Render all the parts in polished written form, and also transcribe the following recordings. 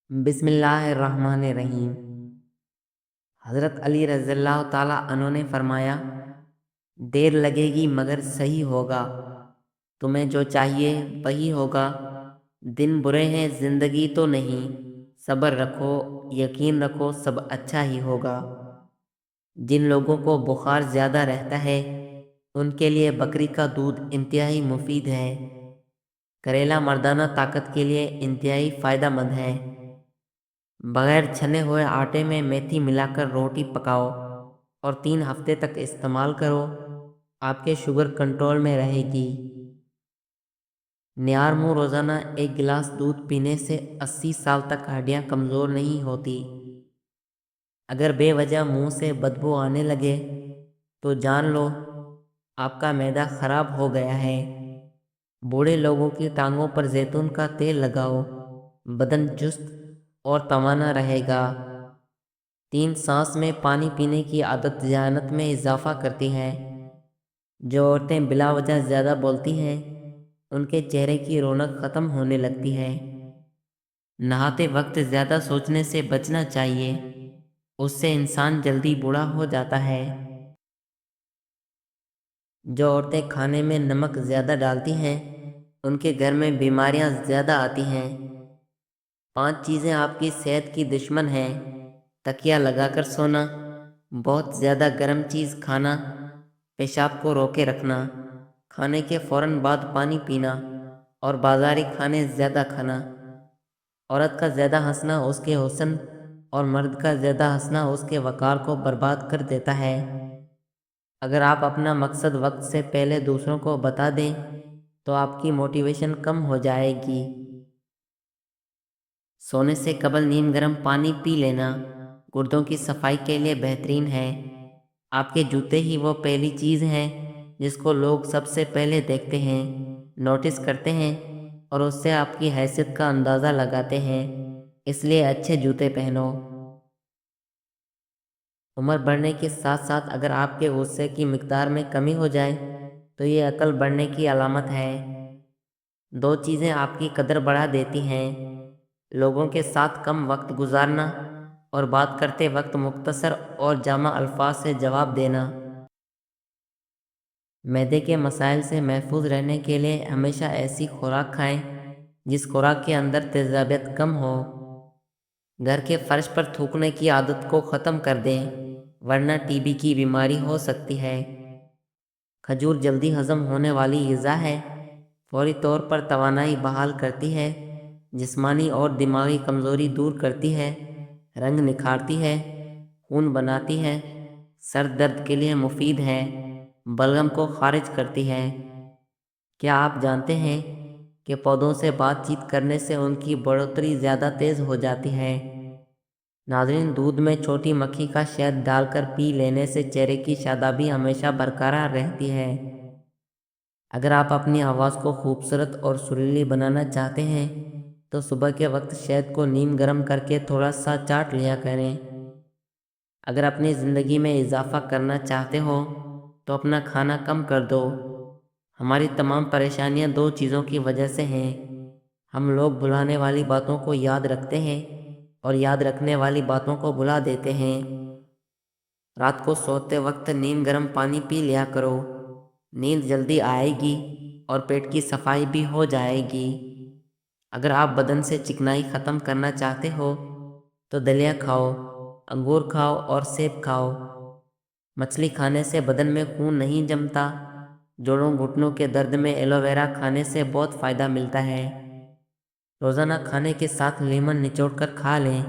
بسم اللہ الرحمن الرحیم۔ حضرت علی رضی اللہ تعالیٰ عنہ نے فرمایا، دیر لگے گی مگر صحیح ہوگا، تمہیں جو چاہیے وہی ہوگا۔ دن برے ہیں زندگی تو نہیں، صبر رکھو یقین رکھو سب اچھا ہی ہوگا۔ جن لوگوں کو بخار زیادہ رہتا ہے ان کے لیے بکری کا دودھ انتہائی مفید ہے۔ کریلا مردانہ طاقت کے لیے انتہائی فائدہ مند ہے۔ بغیر چھنے ہوئے آٹے میں میتھی ملا کر روٹی پکاؤ اور 3 ہفتے تک استعمال کرو، آپ کے شوگر کنٹرول میں رہے گی۔ نیار منہ روزانہ 1 گلاس دودھ پینے سے 80 سال تک ہڈیاں کمزور نہیں ہوتی۔ اگر بے وجہ منہ سے بدبو آنے لگے تو جان لو آپ کا معدہ خراب ہو گیا ہے۔ بوڑھے لوگوں کی ٹانگوں پر زیتون کا تیل لگاؤ، بدن چست اور توانا رہے گا۔ 3 سانس میں پانی پینے کی عادت ذہانت میں اضافہ کرتی ہے۔ جو عورتیں بلا وجہ زیادہ بولتی ہیں ان کے چہرے کی رونق ختم ہونے لگتی ہے۔ نہاتے وقت زیادہ سوچنے سے بچنا چاہیے، اس سے انسان جلدی بوڑھا ہو جاتا ہے۔ جو عورتیں کھانے میں نمک زیادہ ڈالتی ہیں ان کے گھر میں بیماریاں زیادہ آتی ہیں۔ 5 چیزیں آپ کی صحت کی دشمن ہیں: تکیہ لگا کر سونا، بہت زیادہ گرم چیز کھانا، پیشاب کو روکے رکھنا، کھانے کے فوراً بعد پانی پینا اور بازاری کھانے زیادہ کھانا۔ عورت کا زیادہ ہنسنا اس کے حسن اور مرد کا زیادہ ہنسنا اس کے وقار کو برباد کر دیتا ہے۔ اگر آپ اپنا مقصد وقت سے پہلے دوسروں کو بتا دیں تو آپ کی موٹیویشن کم ہو جائے گی۔ سونے سے قبل نیم گرم پانی پی لینا گردوں کی صفائی کے لیے بہترین ہے۔ آپ کے جوتے ہی وہ پہلی چیز ہے جس کو لوگ سب سے پہلے دیکھتے ہیں، نوٹس کرتے ہیں اور اس سے آپ کی حیثیت کا اندازہ لگاتے ہیں، اس لیے اچھے جوتے پہنو۔ عمر بڑھنے کے ساتھ ساتھ اگر آپ کے غصے کی مقدار میں کمی ہو جائے تو یہ عقل بڑھنے کی علامت ہے۔ 2 چیزیں آپ کی قدر بڑھا دیتی ہیں: لوگوں کے ساتھ کم وقت گزارنا اور بات کرتے وقت مختصر اور جامع الفاظ سے جواب دینا۔ معدے کے مسائل سے محفوظ رہنے کے لیے ہمیشہ ایسی خوراک کھائیں جس خوراک کے اندر تیزابیت کم ہو۔ گھر کے فرش پر تھوکنے کی عادت کو ختم کر دیں ورنہ ٹی بی کی بیماری ہو سکتی ہے۔ کھجور جلدی ہضم ہونے والی غذا ہے، فوری طور پر توانائی بحال کرتی ہے، جسمانی اور دماغی کمزوری دور کرتی ہے، رنگ نکھارتی ہے، خون بناتی ہے، سر درد کے لیے مفید ہے، بلغم کو خارج کرتی ہے۔ کیا آپ جانتے ہیں کہ پودوں سے بات چیت کرنے سے ان کی بڑھوتری زیادہ تیز ہو جاتی ہے؟ ناظرین، دودھ میں چھوٹی مکھی کا شہد ڈال کر پی لینے سے چہرے کی شادابی ہمیشہ برقرار رہتی ہے۔ اگر آپ اپنی آواز کو خوبصورت اور سریلی بنانا چاہتے ہیں تو صبح کے وقت شہد کو نیم گرم کر کے تھوڑا سا چاٹ لیا کریں۔ اگر اپنی زندگی میں اضافہ کرنا چاہتے ہو تو اپنا کھانا کم کر دو۔ ہماری تمام پریشانیاں 2 چیزوں کی وجہ سے ہیں: ہم لوگ بھلانے والی باتوں کو یاد رکھتے ہیں اور یاد رکھنے والی باتوں کو بھلا دیتے ہیں۔ رات کو سوتے وقت نیم گرم پانی پی لیا کرو، نیند جلدی آئے گی اور پیٹ کی صفائی بھی ہو جائے گی۔ اگر آپ بدن سے چکنائی ختم کرنا چاہتے ہو تو دلیا کھاؤ، انگور کھاؤ اور سیب کھاؤ۔ مچھلی کھانے سے بدن میں خون نہیں جمتا۔ جوڑوں گھٹنوں کے درد میں ایلو ویرا کھانے سے بہت فائدہ ملتا ہے۔ روزانہ کھانے کے ساتھ لیمن نچوڑ کر کھا لیں،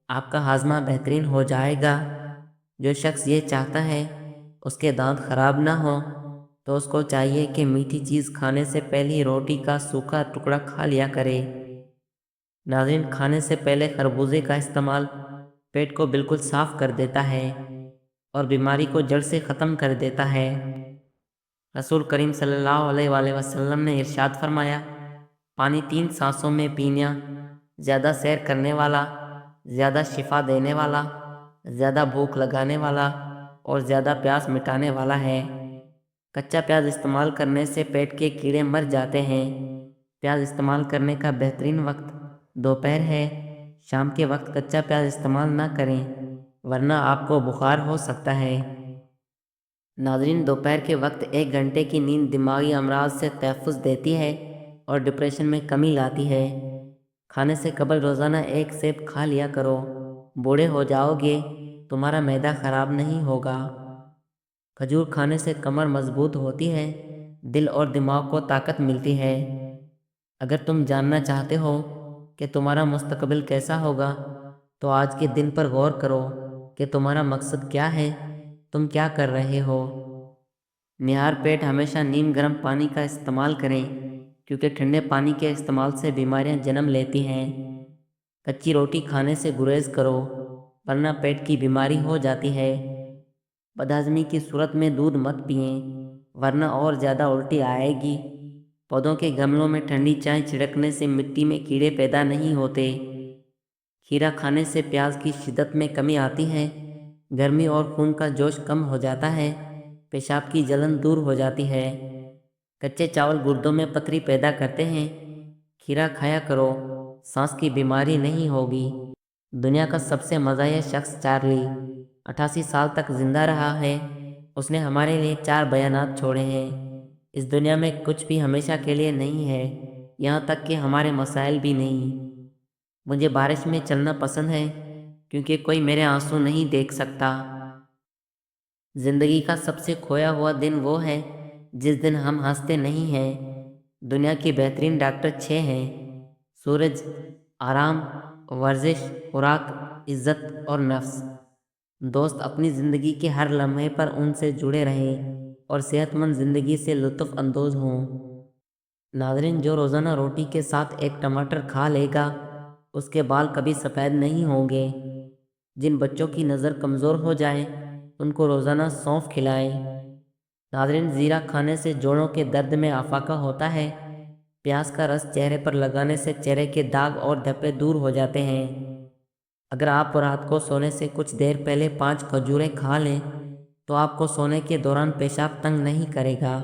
آپ کا ہاضمہ بہترین ہو جائے گا۔ جو شخص یہ چاہتا ہے اس کے دانت خراب نہ ہوں تو اس کو چاہیے کہ میٹھی چیز کھانے سے پہلے روٹی کا سوکھا ٹکڑا کھا لیا کرے۔ ناظرین، کھانے سے پہلے خربوزے کا استعمال پیٹ کو بالکل صاف کر دیتا ہے اور بیماری کو جڑ سے ختم کر دیتا ہے۔ رسول کریم صلی اللہ علیہ وآلہ وسلم نے ارشاد فرمایا، پانی 3 سانسوں میں پینا زیادہ سیر کرنے والا، زیادہ شفا دینے والا، زیادہ بھوک لگانے والا اور زیادہ پیاس مٹانے والا ہے۔ کچا پیاز استعمال کرنے سے پیٹ کے کیڑے مر جاتے ہیں۔ پیاز استعمال کرنے کا بہترین وقت دوپہر ہے، شام کے وقت کچا پیاز استعمال نہ کریں ورنہ آپ کو بخار ہو سکتا ہے۔ ناظرین، دوپہر کے وقت 1 گھنٹے کی نیند دماغی امراض سے تحفظ دیتی ہے اور ڈپریشن میں کمی لاتی ہے۔ کھانے سے قبل روزانہ 1 سیب کھا لیا کرو، بوڑھے ہو جاؤ گے تمہارا معدہ خراب نہیں ہوگا۔ کھجور کھانے سے کمر مضبوط ہوتی ہے، دل اور دماغ کو طاقت ملتی ہے۔ اگر تم جاننا چاہتے ہو کہ تمہارا مستقبل کیسا ہوگا تو آج کے دن پر غور کرو کہ تمہارا مقصد کیا ہے، تم کیا کر رہے ہو۔ نہار پیٹ ہمیشہ نیم گرم پانی کا استعمال کریں کیونکہ ٹھنڈے پانی کے استعمال سے بیماریاں جنم لیتی ہیں۔ کچی روٹی کھانے سے گریز کرو ورنہ پیٹ کی بیماری ہو جاتی ہے۔ بدہضمی کی صورت میں دودھ مت پئیں ورنہ اور زیادہ الٹی آئے گی۔ پودوں کے گملوں میں ٹھنڈی چائے چھڑکنے سے مٹی میں کیڑے پیدا نہیں ہوتے۔ کھیرا کھانے سے پیاز کی شدت میں کمی آتی ہے، گرمی اور خون کا جوش کم ہو جاتا ہے، پیشاب کی جلن دور ہو جاتی ہے۔ کچے چاول گردوں میں پتھری پیدا کرتے ہیں، کھیرا کھایا کرو، سانس کی بیماری نہیں ہوگی۔ دنیا کا سب سے مزاحیہ شخص چارلی 88 سال تک زندہ رہا ہے۔ اس نے ہمارے لیے 4 بیانات چھوڑے ہیں۔ اس دنیا میں کچھ بھی ہمیشہ کے لیے نہیں ہے، یہاں تک کہ ہمارے مسائل بھی نہیں۔ مجھے بارش میں چلنا پسند ہے کیونکہ کوئی میرے آنسو نہیں دیکھ سکتا۔ زندگی کا سب سے کھویا ہوا دن وہ ہے جس دن ہم ہنستے نہیں ہیں۔ دنیا کی بہترین ڈاکٹر 6 ہیں: سورج، آرام، ورزش، خوراک، عزت اور نفس۔ دوست اپنی زندگی کے ہر لمحے پر ان سے جڑے رہیں اور صحت مند زندگی سے لطف اندوز ہوں۔ ناظرین، جو روزانہ روٹی کے ساتھ 1 ٹماٹر کھا لے گا اس کے بال کبھی سفید نہیں ہوں گے۔ جن بچوں کی نظر کمزور ہو جائے ان کو روزانہ سونف کھلائیں۔ ناظرین، زیرہ کھانے سے جوڑوں کے درد میں افاقہ ہوتا ہے۔ پیاز کا رس چہرے پر لگانے سے چہرے کے داغ اور دھبے دور ہو جاتے ہیں۔ اگر آپ رات کو سونے سے کچھ دیر پہلے 5 کھجوریں کھا لیں تو آپ کو سونے کے دوران پیشاب تنگ نہیں کرے گا۔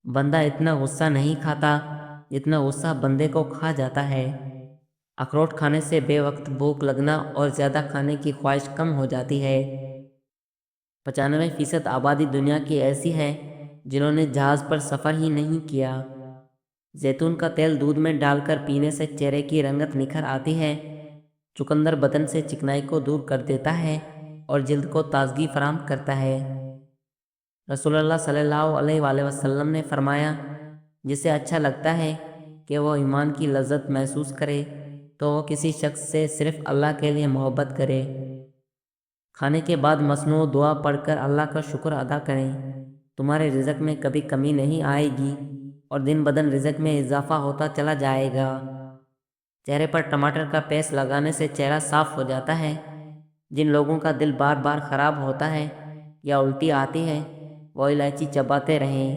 بندہ اتنا غصہ نہیں کھاتا جتنا غصہ بندے کو کھا جاتا ہے۔ اخروٹ کھانے سے بے وقت بھوک لگنا اور زیادہ کھانے کی خواہش کم ہو جاتی ہے۔ 95% آبادی دنیا کی ایسی ہے جنہوں نے جہاز پر سفر ہی نہیں کیا۔ زیتون کا تیل دودھ میں ڈال کر پینے سے چہرے کی رنگت نکھر آتی ہے۔ چقندر بدن سے چکنائی کو دور کر دیتا ہے اور جلد کو تازگی فراہم کرتا ہے۔ رسول اللہ صلی اللہ علیہ وآلہ وسلم نے فرمایا، جسے اچھا لگتا ہے کہ وہ ایمان کی لذت محسوس کرے تو وہ کسی شخص سے صرف اللہ کے لیے محبت کرے۔ کھانے کے بعد مصنوع دعا پڑھ کر اللہ کا شکر ادا کریں، تمہارے رزق میں کبھی کمی نہیں آئے گی اور دن بدن رزق میں اضافہ ہوتا چلا جائے گا۔ چہرے پر ٹماٹر کا پیسٹ لگانے سے چہرہ صاف ہو جاتا ہے۔ جن لوگوں کا دل بار بار خراب ہوتا ہے یا الٹی آتی ہے وہ الائچی چباتے رہیں۔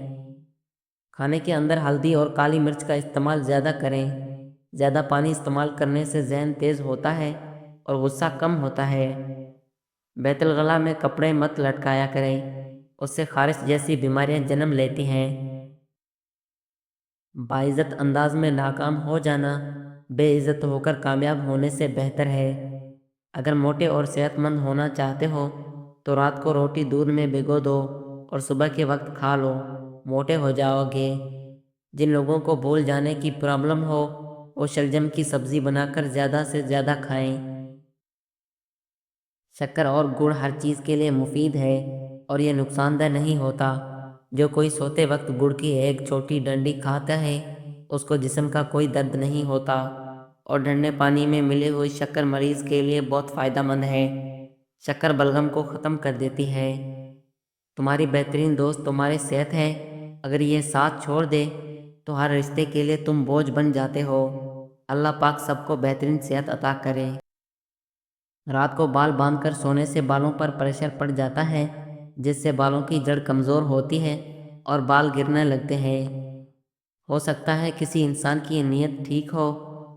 کھانے کے اندر ہلدی اور کالی مرچ کا استعمال زیادہ کریں۔ زیادہ پانی استعمال کرنے سے ذہن تیز ہوتا ہے اور غصہ کم ہوتا ہے۔ بیت الخلاء میں کپڑے مت لٹکایا کریں، اس سے خارش جیسی بیماریاں جنم لیتی ہیں۔ باعزت انداز میں ناکام ہو جانا بے عزت ہو کر کامیاب ہونے سے بہتر ہے۔ اگر موٹے اور صحت مند ہونا چاہتے ہو تو رات کو روٹی دودھ میں بھگو دو اور صبح کے وقت کھا لو، موٹے ہو جاؤ گے۔ جن لوگوں کو بھول جانے کی پرابلم ہو وہ شلجم کی سبزی بنا کر زیادہ سے زیادہ کھائیں۔ شکر اور گڑ ہر چیز کے لیے مفید ہے اور یہ نقصان دہ نہیں ہوتا۔ جو کوئی سوتے وقت گڑ کی 1 چھوٹی ڈنڈی کھاتا ہے اس کو جسم کا کوئی درد نہیں ہوتا، اور ٹھنڈے پانی میں ملی ہوئی شکر مریض کے لیے بہت فائدہ مند ہے۔ شکر بلغم کو ختم کر دیتی ہے۔ تمہاری بہترین دوست تمہاری صحت ہے، اگر یہ ساتھ چھوڑ دے تو ہر رشتے کے لیے تم بوجھ بن جاتے ہو۔ اللہ پاک سب کو بہترین صحت عطا کرے۔ رات کو بال باندھ کر سونے سے بالوں پر پریشر پڑ جاتا ہے جس سے بالوں کی جڑ کمزور ہوتی ہے اور بال گرنے لگتے ہیں۔ ہو سکتا ہے کسی انسان کی نیت ٹھیک ہو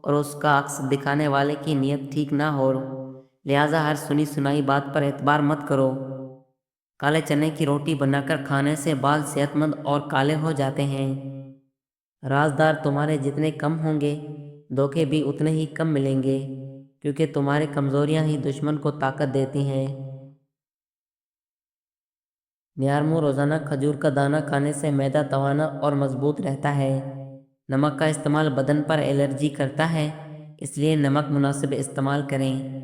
اور اس کا عکس دکھانے والے کی نیت ٹھیک نہ ہو، لہٰذا ہر سنی سنائی بات پر اعتبار مت کرو۔ کالے چنے کی روٹی بنا کر کھانے سے بال صحت مند اور کالے ہو جاتے ہیں۔ رازدار تمہارے جتنے کم ہوں گے دھوکے بھی اتنے ہی کم ملیں گے، کیونکہ تمہاری کمزوریاں ہی دشمن کو طاقت دیتی ہیں۔ نیارمو روزانہ کھجور کا دانہ کھانے سے معدہ توانا اور مضبوط رہتا ہے۔ نمک کا استعمال بدن پر الرجی کرتا ہے، اس لیے نمک مناسب استعمال کریں۔